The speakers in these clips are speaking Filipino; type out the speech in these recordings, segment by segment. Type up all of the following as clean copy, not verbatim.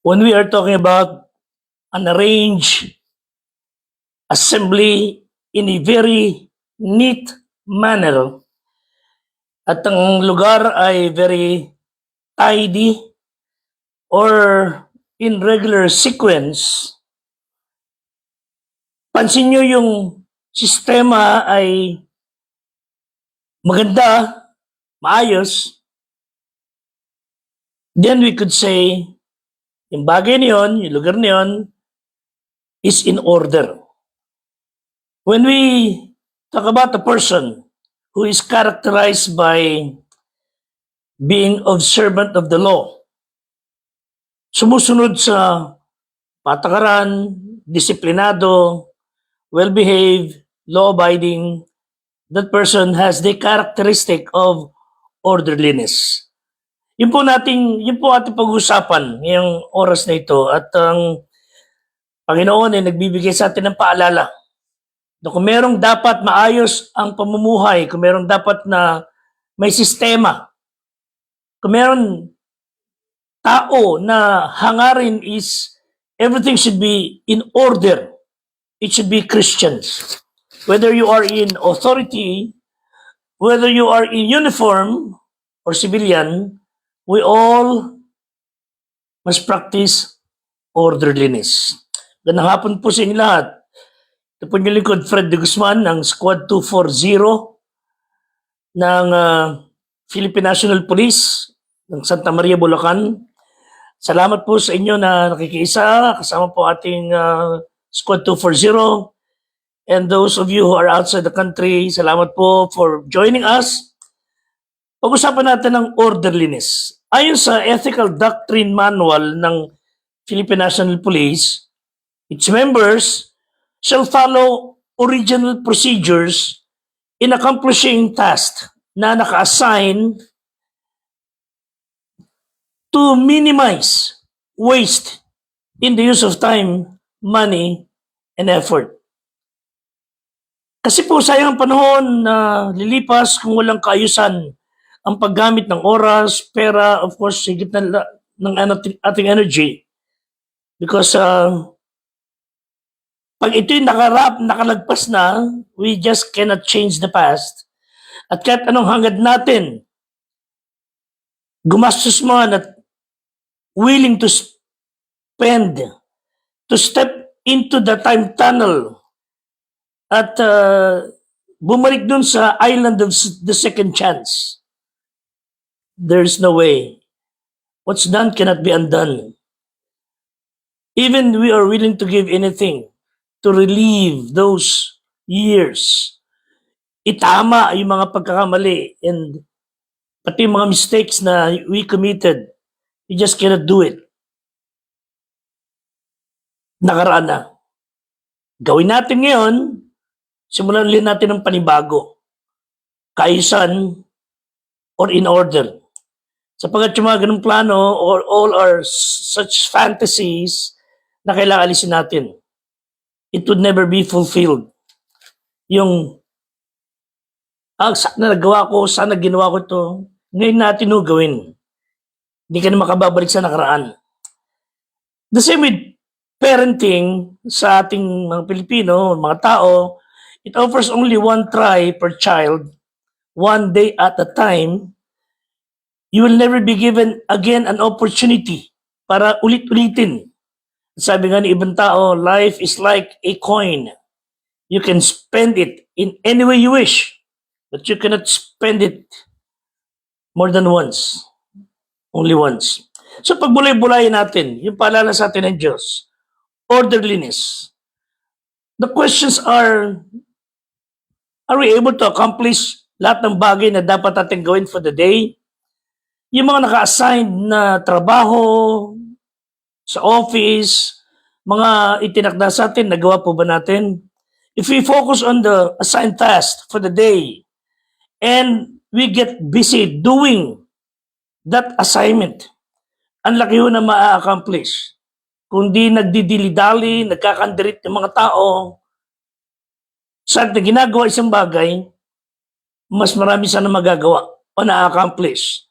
When we are talking about an arranged assembly in a very neat manner at ang lugar ay very tidy or in regular sequence, pansin nyo yung sistema ay maganda, maayos, then we could say yung bagay na yun, yung lugar na yun is in order. When we talk about a person who is characterized by being observant of the law, sumusunod sa patakaran, disiplinado, well-behaved, law-abiding, that person has the characteristic of orderliness. Yun po ating pag-usapan ngayong oras na ito at ang Panginoon ay nagbibigay sa atin ng paalala na kung merong dapat maayos ang pamumuhay, kung merong dapat na may sistema, kung meron tao na hangarin is everything should be in order, it should be Christians. Whether you are in authority, whether you are in uniform or civilian, we all must practice orderliness. Gandang hapon po sa inyo lahat. Ito po yung lingkod, Fred de Guzman ng Squad 240 ng Philippine National Police ng Santa Maria, Bulacan. Salamat po sa inyo na nakikiisa. Kasama po ating Squad 240. And those of you who are outside the country, salamat po for joining us. Pag-usapan natin ng orderliness. Ayon sa Ethical Doctrine Manual ng Philippine National Police, its members shall follow original procedures in accomplishing tasks na naka-assign to minimize waste in the use of time, money, and effort. Kasi po sayang ang panahon na lilipas kung walang kaayusan ang paggamit ng oras, pera, of course, higit na ng ating energy. Because pag ito'y nakalagpas na, we just cannot change the past. At kahit anong hangad natin, gumastos man at willing to spend, to step into the time tunnel at bumalik dun sa island of the second chance. There's no way. What's done cannot be undone. Even we are willing to give anything to relieve those years. Itama yung mga pagkakamali and pati yung mga mistakes na we committed. You just cannot do it. Nakaraan na. Gawin natin ngayon, simulan ulit natin ng panibago. Kaayusan or in order. Sapagat yung mga ganung plano or all our such fantasies na kailangan alisin natin, it would never be fulfilled. Yung, sana nagawa ko, sana ginawa ko ito, ngayon natin gawin. Hindi ka na makababalik sa nakaraan. The same with parenting sa ating mga Pilipino, mga tao, it offers only one try per child, one day at a time. You will never be given again an opportunity para ulit-ulitin. Sabi nga ni ibang tao, life is like a coin. You can spend it in any way you wish, but you cannot spend it more than once. Only once. So pagbulay-bulayin natin, yung paalala sa atin ng Diyos, orderliness. The questions are we able to accomplish lahat ng bagay na dapat natin gawin for the day? Yung mga naka-assign na trabaho sa office, mga itinakda sa atin, nagawa po ba natin? If we focus on the assigned task for the day and we get busy doing that assignment, ang laki ho na ma-accomplish. Kung di nagdidili-dali, nagkakandirit ng mga tao, sa na ginagawa isang bagay, mas marami sana magagawa o na-accomplish.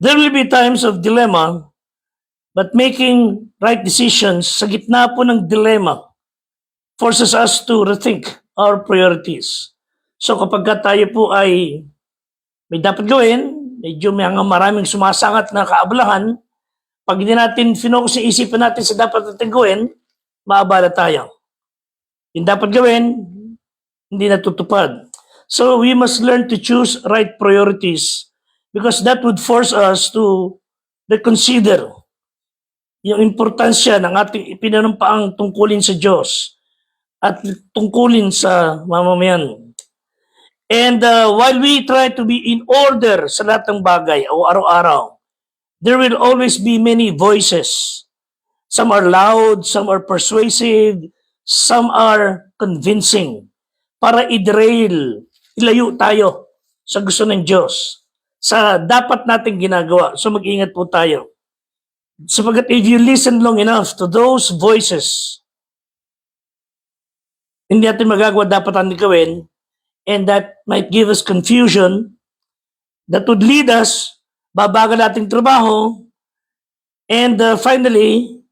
There will be times of dilemma, But making right decisions sa gitna po ng dilemma forces us to rethink our priorities. So kapag tayo po ay may dapat gawin, medyo may maraming sumasangat na kaabalahan, pag hindi natin finokus yung isipan natin sa dapat natin gawin, maabala tayo. Yung dapat gawin, hindi natutupad. So we must learn to choose right priorities because that would force us to reconsider yung importansya ng ating ipinanumpaang tungkulin sa Diyos at tungkulin sa mamamayan. And while we try to be in order sa lahat ng bagay o araw-araw, there will always be many voices. Some are loud, some are persuasive, some are convincing para i-derail, ilayo tayo sa gusto ng Diyos, sa dapat nating ginagawa. So mag-ingat po tayo. Sapagat if you listen long enough to those voices, hindi natin magagawa dapat natin gawin, and that might give us confusion, that would lead us, babagal nating trabaho, and finally,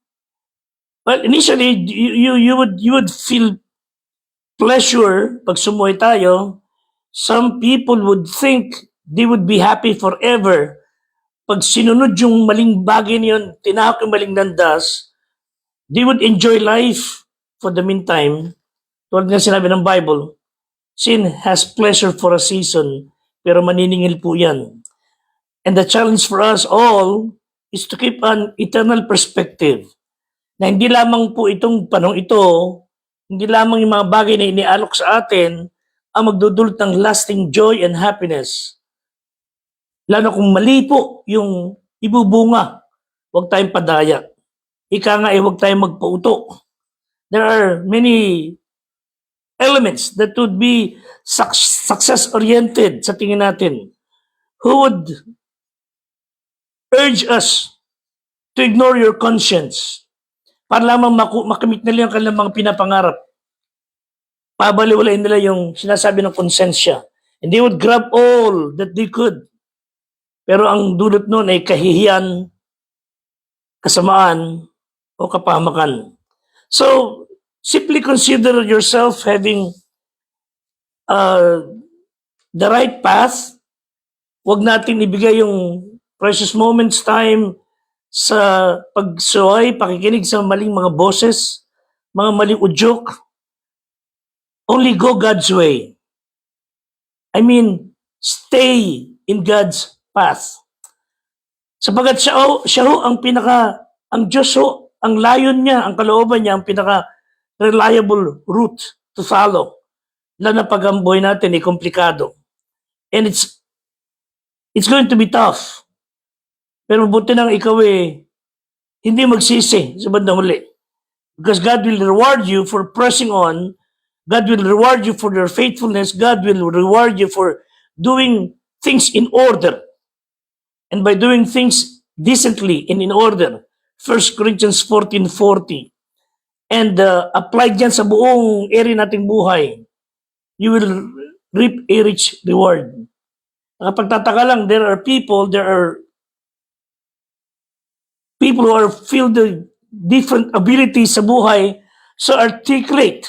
well, initially, you would feel pleasure pag sumuhay tayo. Some people would think they would be happy forever pag sinunod yung maling bagay niyon, tinahak yung maling landas, they would enjoy life for the meantime. Tulad nga sinabi ng Bible, sin has pleasure for a season, pero maniningil po yan. And the challenge for us all is to keep an eternal perspective. Na hindi lamang po itong panahon ito, hindi lamang yung mga bagay na inialok sa atin ang magdudulot ng lasting joy and happiness. Lalo kung mali po yung ibubunga, huwag tayong padaya. Ika nga huwag tayong magpauto. There are many elements that would be success-oriented sa tingin natin, who would urge us to ignore your conscience para lamang makamit nila yung kanilang mga pinapangarap. Pabaliwalain nila yung sinasabi ng konsensya. And they would grab all that they could. Pero ang dulot nun ay kahihiyan, kasamaan, o kapahamakan. So, simply consider yourself having the right path. Huwag natin ibigay yung precious moments time sa pagsuway, pakikinig sa maling mga boses, mga maling udyok. Only go God's way. I mean, stay in God's path. Sapagat siya ho ang ang Diyos ho, ang layon niya, ang kalooban niya, ang reliable route to follow. Lalo na pag ang buhay natin ay komplikado. And it's going to be tough. Pero mabuti nang ikaw hindi magsisi sa bandang huli. Because God will reward you for pressing on. God will reward you for your faithfulness. God will reward you for doing things in order. And by doing things decently and in order, 1 Corinthians 14:40, and applied dyan sa buong area nating buhay, you will reap a rich reward. Nakapagtataka lang, there are people who are filled with different abilities sa buhay, so articulate,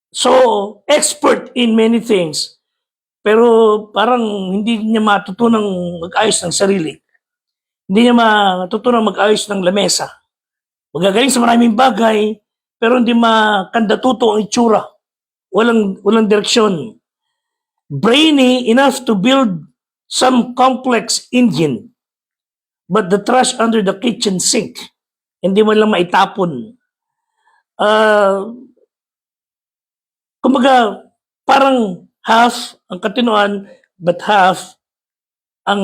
so expert in many things, pero parang hindi niya matutunang mag-ayos ng sarili. Hindi niya matutunang mag-ayos ng lamesa. Magagaling sa maraming bagay, pero hindi makandatuto ang itsura. Walang direksyon. Brainy enough to build some complex engine, but the trash under the kitchen sink, hindi mo lang maitapon. Kumbaga, parang half ang katinoan, but half ang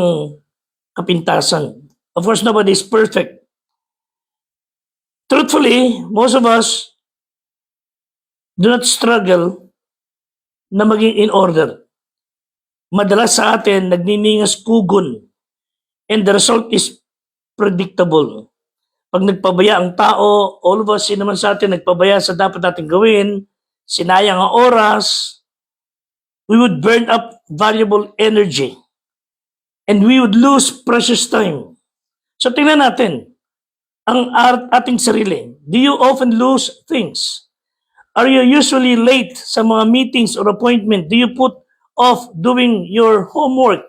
kapintasan. Of course, nobody is perfect. Truthfully, most of us do not struggle na maging in order. Madalas sa atin, nagniningas kugon, and the result is predictable. Pag nagpabaya ang tao, all of us, naman sa atin, nagpabaya sa dapat natin gawin, sinayang ang oras, we would burn up valuable energy, and we would lose precious time. So tingnan natin, ang ating sarili? Do you often lose things? Are you usually late sa mga meetings or appointment? Do you put off doing your homework?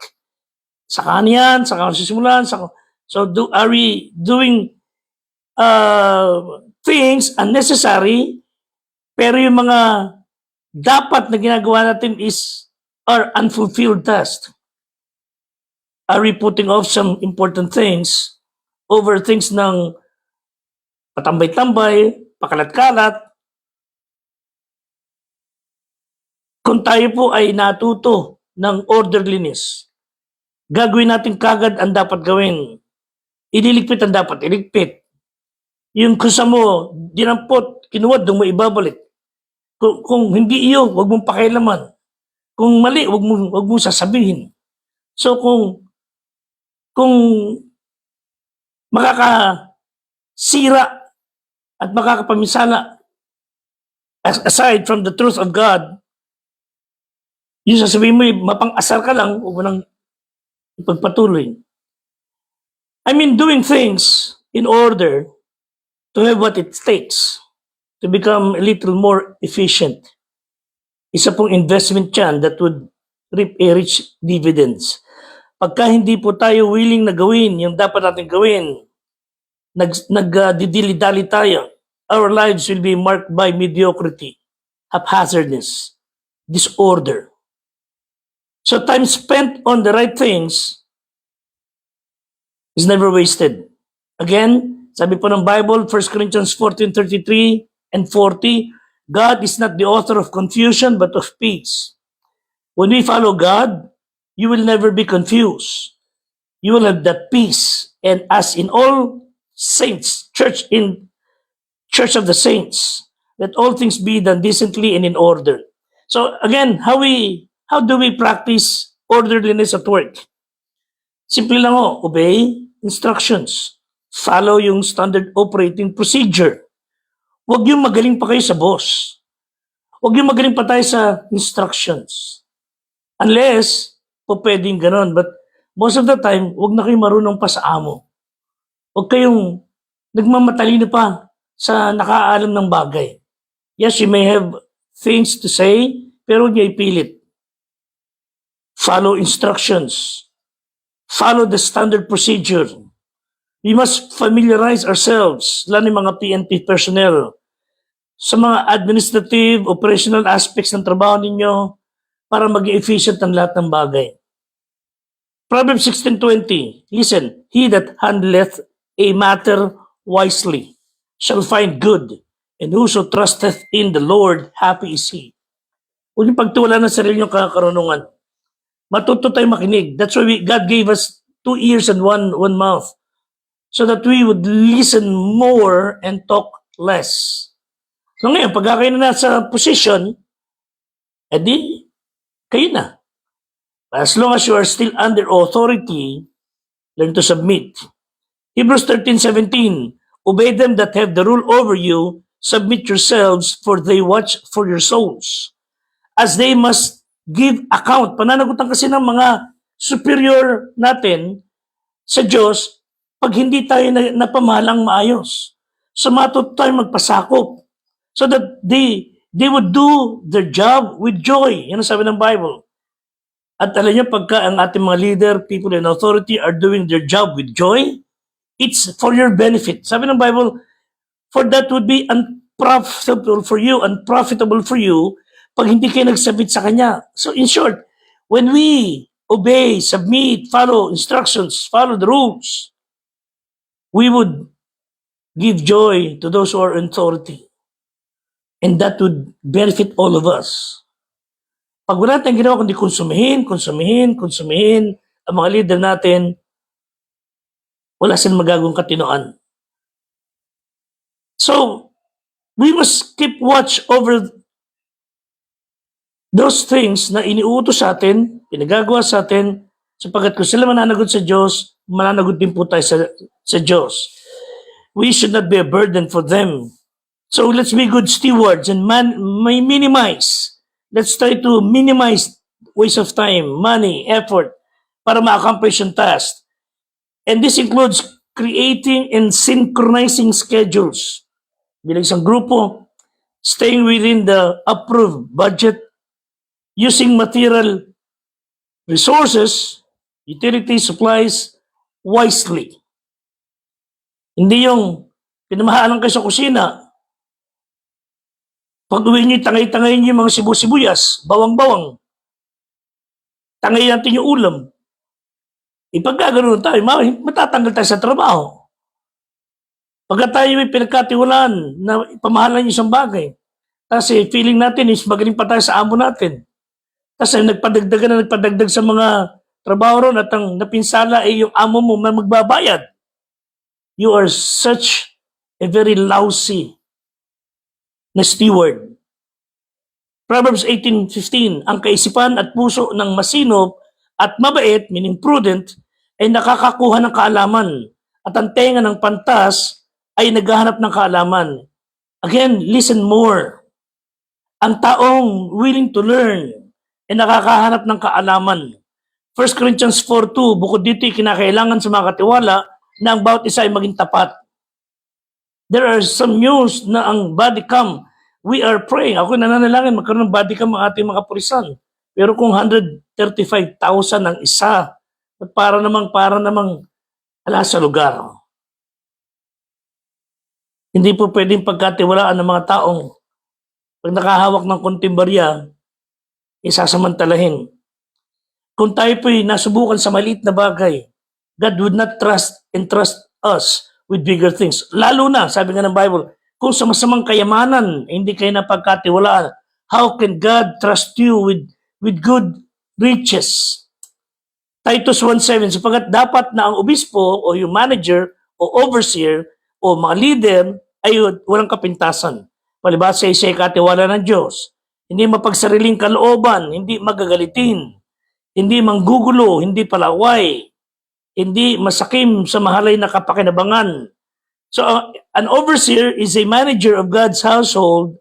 Saka niyan, saka sisimulan, are we doing things unnecessary, pero yung mga dapat na ginagawa natin are unfulfilled tasks? Are we putting off some important things over things ng patambay-tambay, pakalat-kalat? Kung tayo po ay natuto ng orderliness, gagawin natin kagad ang dapat gawin. Ililigpit ang dapat iligpit. Yung kusa mo, dinampot, kinuwad, doon mo ibabalik. Kung hindi iyo, wag mong pakialaman. Kung mali, wag mong sasabihin. So kung makakasira at makakapamisala aside from the truth of God, yung sasabihin mo, mapang-asar ka lang, huwag mo nang ipagpatuloy. I mean, doing things in order to have what it takes to become a little more efficient. Isa pong investment yan that would reap a rich dividends. Pagka hindi po tayo willing na gawin yung dapat natin gawin, nagdidili-dali tayo, our lives will be marked by mediocrity, haphazardness, disorder. So time spent on the right things is never wasted. Again, sabi po ng Bible, 1 Corinthians 14:33 and 40, God is not the author of confusion but of peace. When we follow God, you will never be confused. You will have that peace. And as in all saints, church of the saints, let all things be done decently and in order. So again, how do we practice orderliness at work? Simple lang obey instructions. Follow yung standard operating procedure. Huwag yung magaling pa kayo sa boss. Huwag yung magaling pa tayo sa instructions. Unless, pwedeng ganon. But most of the time, huwag na kayo marunong pa sa amo. Huwag kayong nagmamatalino pa sa nakaalam ng bagay. Yes, you may have things to say, pero huwag niya ipilit. Follow instructions. Follow the standard procedure. We must familiarize ourselves, lalo yung mga PNP personnel, sa mga administrative, operational aspects ng trabaho ninyo para maging efficient ang lahat ng bagay. Proverbs 16:20, listen, he that handleth a matter wisely shall find good, and whoso trusteth in the Lord, happy is he. Huwag yung pagtuwala ng sarili niyong kakarunungan. Matuto tayo makinig. That's why God gave us 2 ears and one mouth, so that we would listen more and talk less. So ngayon, pag kayo na nasa position, edi, kayo na. As long as you are still under authority, learn to submit. Hebrews 13:17, obey them that have the rule over you, submit yourselves, for they watch for your souls, as they must give account. Pananagutan kasi ng mga superior natin sa Diyos, pag hindi tayo napamahalang maayos. So matuto tayo magpasakop, so that they would do their job with joy. Yan ang sabi ng Bible. At alam niyo, pagka ang ating mga leader, people in authority are doing their job with joy, it's for your benefit. Sabi ng Bible, for that would be unprofitable for you pag hindi kayo nagsabit sa Kanya. So in short, when we obey, submit, follow instructions, follow the rules, we would give joy to those who are in authority. And that would benefit all of us. Pag wala tayong ginawa kundi konsumihin ang mga leader natin, wala silang magagawang katinoan. So, we must keep watch over those things na iniuutos sa atin, pinagagawa sa atin, sapagkat kung sila mananagot sa Diyos, mananagot din po tayo sa Diyos. We should not be a burden for them. So let's be good stewards and minimize. Let's try to minimize waste of time, money, effort para ma-accomplish yung task. And this includes creating and synchronizing schedules. Bilang isang grupo, staying within the approved budget, using material resources, utility supplies wisely. Hindi yung pinamahalan kayo sa kusina, pag uwi nyo, tangay-tangay nyo yung mga sibu-sibuyas, bawang-bawang. Tangay natin yung ulam. Ipagkaganoon tayo, matatanggal tayo sa trabaho. Pagka tayo may pinagkatiwalaan na pamahalan yung isang bagay, kasi feeling natin is magaling pa tayo sa amo natin. Kasi nagpadagdag sa mga trabaho ron at ang napinsala ay yung amo mo na magbabayad. You are such a very lousy na steward. Proverbs 18:15, ang kaisipan at puso ng masinop at mabait, meaning prudent, ay nakakakuha ng kaalaman at ang tenga ng pantas ay naghahanap ng kaalaman. Again, listen more. Ang taong willing to learn ay nakakahanap ng kaalaman. 1 Corinthians 4:2, bukod dito kinakailangan sa mga katiwala na ang bawat isa ay maging tapat. There are some news na ang body cam, we are praying. Ako nananalangin magkaroon ng body cam ang ating mga pulisan. Pero kung 135,000 ang isa, at para namang ala sa lugar. Hindi po pwedeng pagkatiwalaan ng mga taong pag nakahawak ng konting barya, isasamantalahin. Kung tayo po'y nasubukan sa maliit na bagay, God would not entrust us with bigger things. Lalo na, sabi nga ng Bible, kung sa masamang kayamanan, hindi kayo napagkatiwalaan, how can God trust you with good riches? Titus 1:7, sapagat dapat na ang obispo o yung manager o overseer o mga leader ay walang kapintasan. Palibhasa sa isa'y katiwala ng Diyos. Hindi mapagsariling kalooban, hindi magagalitin, hindi manggugulo, hindi palaway, hindi masakim sa mahalay na kapakinabangan. So, an overseer is a manager of God's household,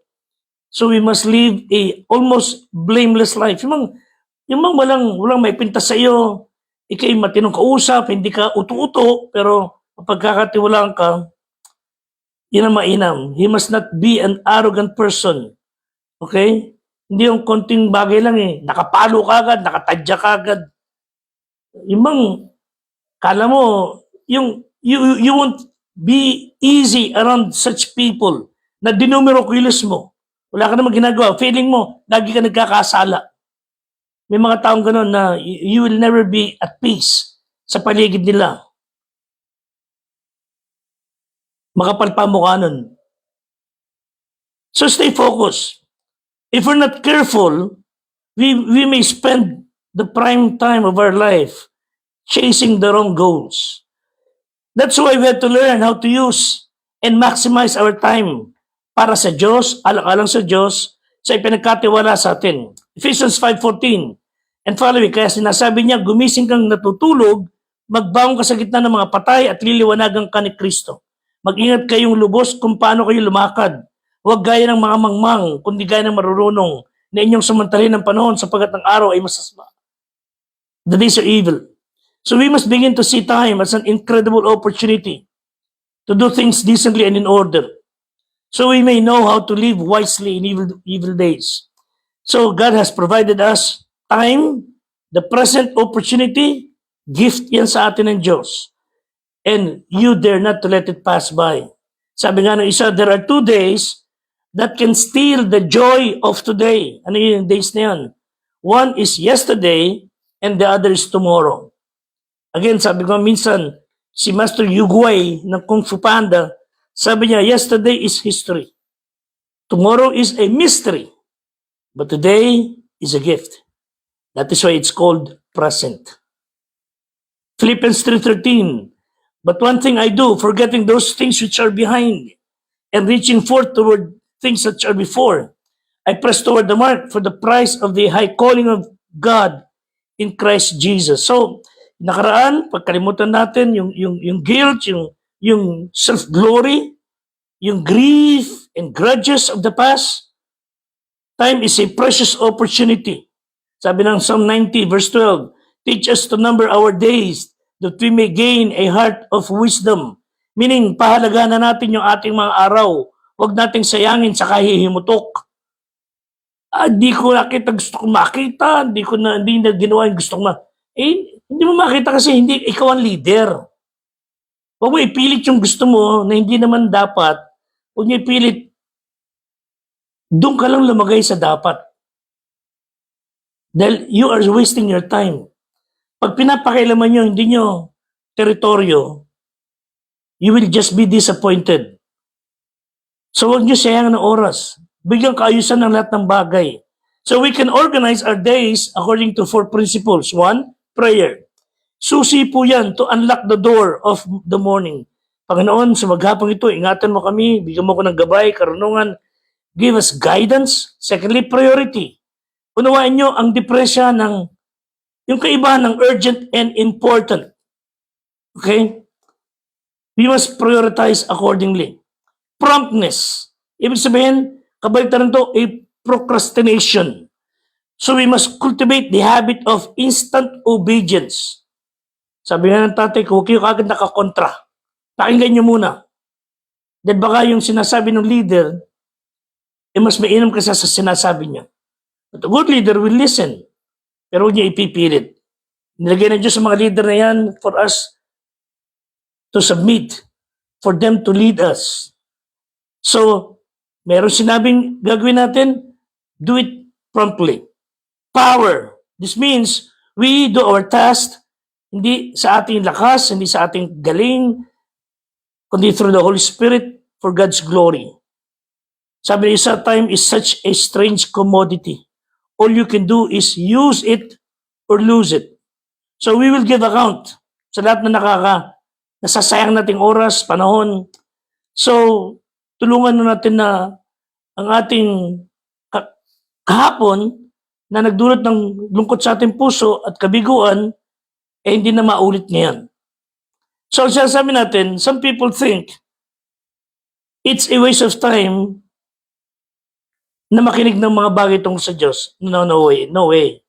so we must live a almost blameless life. Yung walang may pinta sa iyo, ikay matinong kausap, hindi ka uto-uto, pero pagkakatiwalaan ka, yun ang mainam. He must not be an arrogant person. Okay? Hindi yung konting bagay lang nakapalo ka agad, nakatadya ka agad. Yung kala mo, you won't be easy around such people na dinumero kilos mo. Wala ka namang ginagawa. Feeling mo, lagi ka nagkakasala. May mga taong gano'n na you will never be at peace sa paligid nila. Makapal pa mukha nun. So stay focused. If we're not careful, we may spend the prime time of our life chasing the wrong goals. That's why we have to learn how to use and maximize our time para sa Diyos, alang-alang sa Diyos, sa ipinagkatiwala sa atin. Ephesians 5:14 and following, kaya sinasabi niya, gumising kang natutulog, magbangon ka sa gitna ng mga patay at liliwanagan ka ni Kristo. Mag-ingat kayong lubos kung paano kayo lumakad. Huwag gaya ng mga mangmang, kundi gaya ng marurunong na inyong samantalin ng panahon sapagat ang araw ay masasama. The days are evil. So we must begin to see time as an incredible opportunity to do things decently and in order. So we may know how to live wisely in evil days. So God has provided us time, the present opportunity, gift yan sa atin ng Diyos. And you dare not to let it pass by. Sabi nga ng isa, there are 2 days that can steal the joy of today. Ano yung days na yan? One is yesterday and the other is tomorrow. Again, sabi ko minsan, si Master Yugway ng Kung Fu Panda, sabi niya, yesterday is history. Tomorrow is a mystery. But today is a gift. That is why it's called present. Philippians 3:13, but one thing I do, forgetting those things which are behind and reaching forth toward things that are before, I press toward the mark for the prize of the high calling of God in Christ Jesus. So, nakaraan, pagkalimutan natin yung guilt, yung self-glory, yung grief and grudges of the past. Time is a precious opportunity. Sabi ng Psalm 90 verse 12, teach us to number our days that we may gain a heart of wisdom. Meaning, pahalagaan na natin yung ating mga araw. Huwag nating sayangin sa kahihimutok. Di ko nakita, gusto ko makita. Hindi na ginawa yung gusto ko hindi mo makita kasi hindi ikaw ang leader. Huwag mo ipilit yung gusto mo na hindi naman dapat. Huwag niyo ipilit. Doon ka lang lumagay sa dapat. Dahil you are wasting your time. Pag pinapakailaman nyo, hindi nyo teritoryo, you will just be disappointed. So huwag nyo sayang ng oras. Bigyan kaayusan ng lahat ng bagay. So we can organize our days according to 4 principles. 1, prayer. Susi po yan to unlock the door of the morning. Panginoon, sa maghapong ito, ingatan mo kami, bigyan mo ko ng gabay, karunungan, give us guidance. Secondly, priority. Unawain nyo ang depresya ng yung kaibahan ng urgent and important. Okay? We must prioritize accordingly. Promptness. Ibig sabihin, kabaliktaran to, a procrastination. So we must cultivate the habit of instant obedience. Sabi nga ng tatay ko, huwag kayo kagad nakakontra. Pakinggan nyo muna. Dahil baka yung sinasabi ng leader, mas mainam kasi sa sinasabi niya. But a good leader will listen. Pero huwag niya ipipilit. Nilagay ng Diyos sa mga leader na yan for us to submit, for them to lead us. So, meron sinabing gagawin natin, do it promptly. Power. This means we do our task hindi sa ating lakas, hindi sa ating galing, kundi through the Holy Spirit for God's glory. Sabi niya, time is such a strange commodity. All you can do is use it or lose it. So we will give account sa lahat na nasasayang nating oras, panahon. So, tulungan natin na ang ating kahapon na nagdulot ng lungkot sa ating puso at kabiguan, hindi na maulit ngayon. So, sabi natin, some people think it's a waste of time na makinig ng mga bagay tungkol sa Diyos. No way.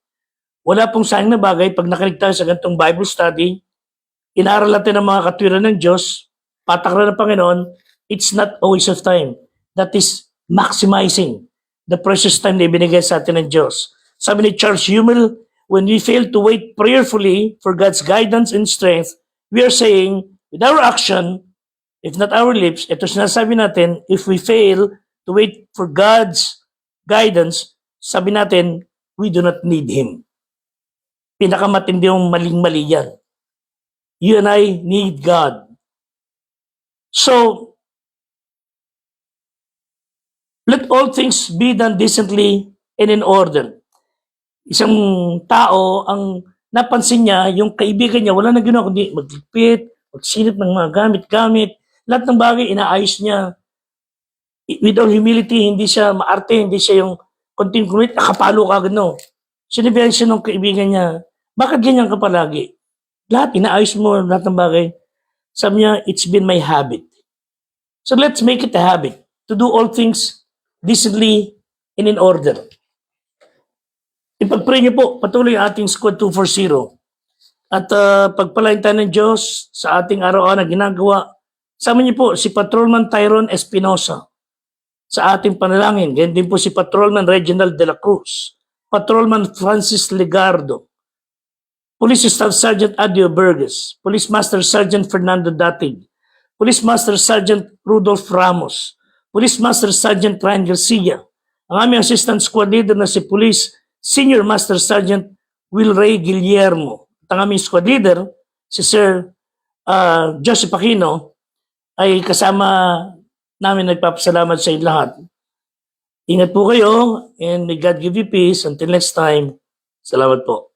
Wala pong sayang na bagay pag nakinig tayo sa ganitong Bible study, inaral natin ang mga katwiran ng Diyos, patakaran ng Panginoon, it's not a waste of time. That is maximizing the precious time na ibinigay sa atin ng Diyos. Sabi ni Charles Hummel, when we fail to wait prayerfully for God's guidance and strength, we are saying, with our action, if not our lips, ito sinasabi natin, if we fail to wait for God's guidance, sabi natin, we do not need Him. Pinakamatindi yung maling-mali yan. You and I need God. So, let all things be done decently and in order. Isang tao, ang napansin niya, yung kaibigan niya, wala na ginawa kundi magligpit, magsilip ng mga gamit-gamit, lahat ng bagay inaayos niya. With all humility, hindi siya maarte, hindi siya yung konting kunwit, nakapalo ka agad, no. Sinabihan siya ng kaibigan niya, bakit ganyan ka palagi? Lahat, inaayos mo lahat ng bagay. Sabi niya, it's been my habit. So let's make it a habit to do all things decently and in order. Ipag-pray niyo po, patuloy ang ating Squad 240. At pagpalain tayo ng Diyos sa ating araw-araw na ginagawa. Sama niyo po si Patrolman Tyrone Espinosa sa ating panalangin. Ganyan din po si Patrolman Reginald de la Cruz, Patrolman Francis Legardo, Police Staff Sergeant Adio Burgess, Police Master Sergeant Fernando Datig, Police Master Sergeant Rudolph Ramos, Police Master Sergeant Ryan Garcia, ang aming Assistant Squad Leader na si Police Senior Master Sergeant Will Ray Guillermo, at ang aming Squad Leader, si Sir Joseph Aquino, ay kasama namin nagpapasalamat sa inyo lahat. Ingat po kayo and may God give you peace. Until next time, salamat po.